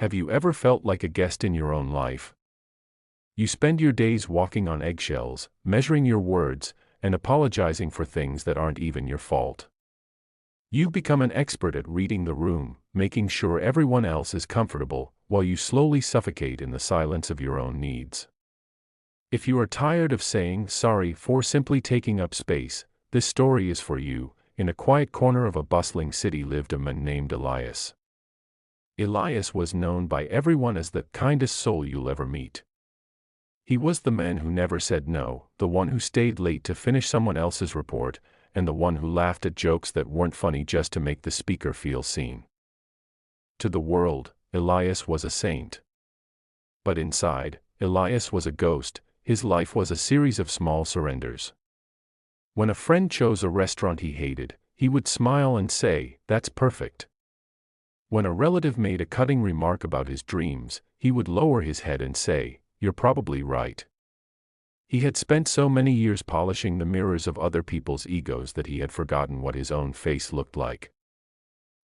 Have you ever felt like a guest in your own life? You spend your days walking on eggshells, measuring your words, and apologizing for things that aren't even your fault. You've become an expert at reading the room, making sure everyone else is comfortable, while you slowly suffocate in the silence of your own needs. If you are tired of saying sorry for simply taking up space, this story is for you. In a quiet corner of a bustling city lived a man named Elias. Elias was known by everyone as the kindest soul you'll ever meet. He was the man who never said no, the one who stayed late to finish someone else's report, and the one who laughed at jokes that weren't funny just to make the speaker feel seen. To the world, Elias was a saint. But inside, Elias was a ghost. His life was a series of small surrenders. When a friend chose a restaurant he hated, he would smile and say, "That's perfect." When a relative made a cutting remark about his dreams, he would lower his head and say, "You're probably right." He had spent so many years polishing the mirrors of other people's egos that he had forgotten what his own face looked like.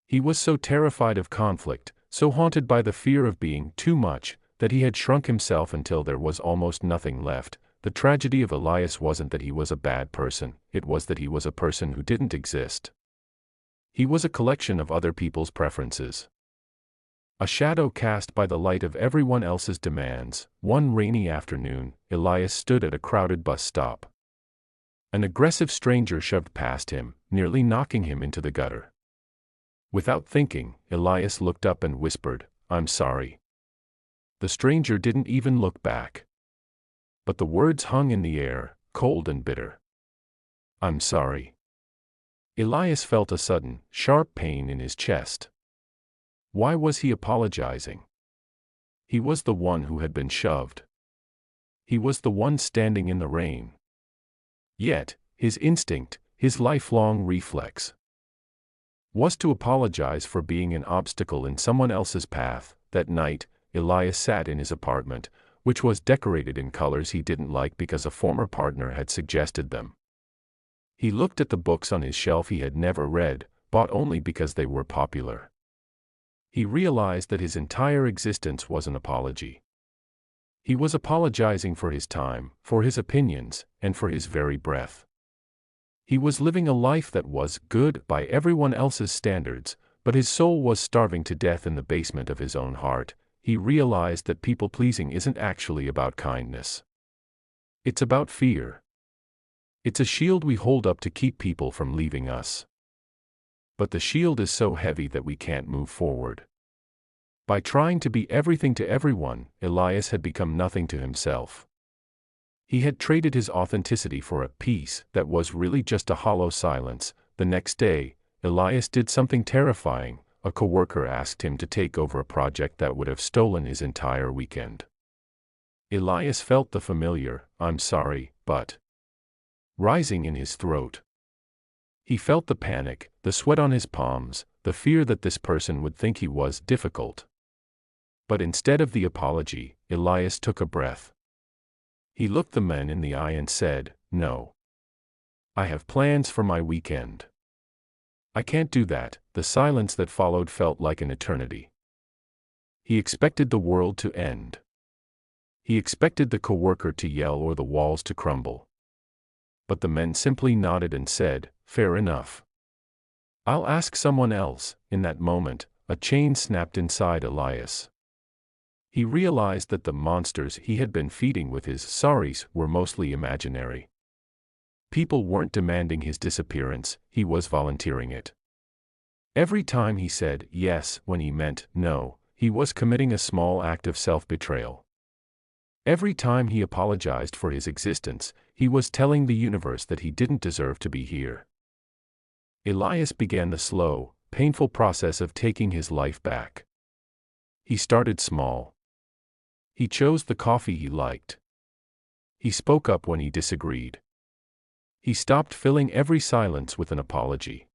He was so terrified of conflict, so haunted by the fear of being too much, that he had shrunk himself until there was almost nothing left. The tragedy of Elias wasn't that he was a bad person, it was that he was a person who didn't exist. He was a collection of other people's preferences. A shadow cast by the light of everyone else's demands. One rainy afternoon, Elias stood at a crowded bus stop. An aggressive stranger shoved past him, nearly knocking him into the gutter. Without thinking, Elias looked up and whispered, "I'm sorry." The stranger didn't even look back. But the words hung in the air, cold and bitter. "I'm sorry." Elias felt a sudden, sharp pain in his chest. Why was he apologizing? He was the one who had been shoved. He was the one standing in the rain. Yet, his instinct, his lifelong reflex, was to apologize for being an obstacle in someone else's path. That night, Elias sat in his apartment, which was decorated in colors he didn't like because a former partner had suggested them. He looked at the books on his shelf he had never read, bought only because they were popular. He realized that his entire existence was an apology. He was apologizing for his time, for his opinions, and for his very breath. He was living a life that was good by everyone else's standards, but his soul was starving to death in the basement of his own heart. He realized that people-pleasing isn't actually about kindness. It's about fear. It's a shield we hold up to keep people from leaving us. But the shield is so heavy that we can't move forward. By trying to be everything to everyone, Elias had become nothing to himself. He had traded his authenticity for a peace that was really just a hollow silence. The next day, Elias did something terrifying. A coworker asked him to take over a project that would have stolen his entire weekend. Elias felt the familiar, "I'm sorry, but," rising in his throat. He felt the panic, the sweat on his palms, the fear that this person would think he was difficult. But instead of the apology, Elias took a breath. He looked the man in the eye and said, "No. I have plans for my weekend. I can't do that." The silence that followed felt like an eternity. He expected the world to end. He expected the coworker to yell or the walls to crumble. But the man simply nodded and said, "Fair enough. I'll ask someone else." In that moment, a chain snapped inside Elias. He realized that the monsters he had been feeding with his sorries were mostly imaginary. People weren't demanding his disappearance, he was volunteering it. Every time he said yes when he meant no, he was committing a small act of self-betrayal. Every time he apologized for his existence, he was telling the universe that he didn't deserve to be here. Elias began the slow, painful process of taking his life back. He started small. He chose the coffee he liked. He spoke up when he disagreed. He stopped filling every silence with an apology.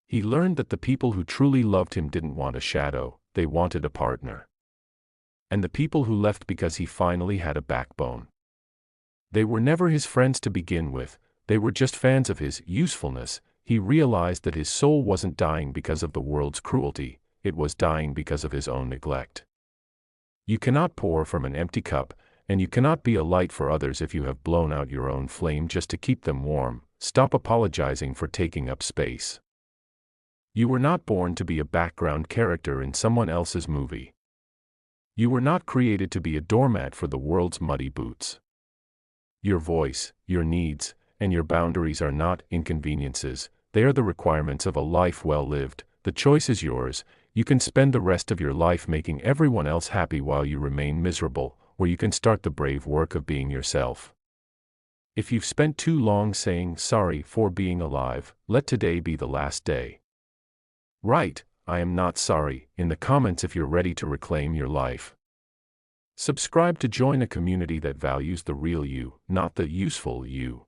He learned that the people who truly loved him didn't want a shadow, they wanted a partner. And the people who left because he finally had a backbone, they were never his friends to begin with, they were just fans of his usefulness. He realized that his soul wasn't dying because of the world's cruelty, it was dying because of his own neglect. You cannot pour from an empty cup, and you cannot be a light for others if you have blown out your own flame just to keep them warm. Stop apologizing for taking up space. You were not born to be a background character in someone else's movie. You were not created to be a doormat for the world's muddy boots. Your voice, your needs, and your boundaries are not inconveniences, they are the requirements of a life well lived. The choice is yours. You can spend the rest of your life making everyone else happy while you remain miserable, or you can start the brave work of being yourself. If you've spent too long saying sorry for being alive, let today be the last day. Write, "I am not sorry," in the comments if you're ready to reclaim your life. Subscribe to join a community that values the real you, not the useful you.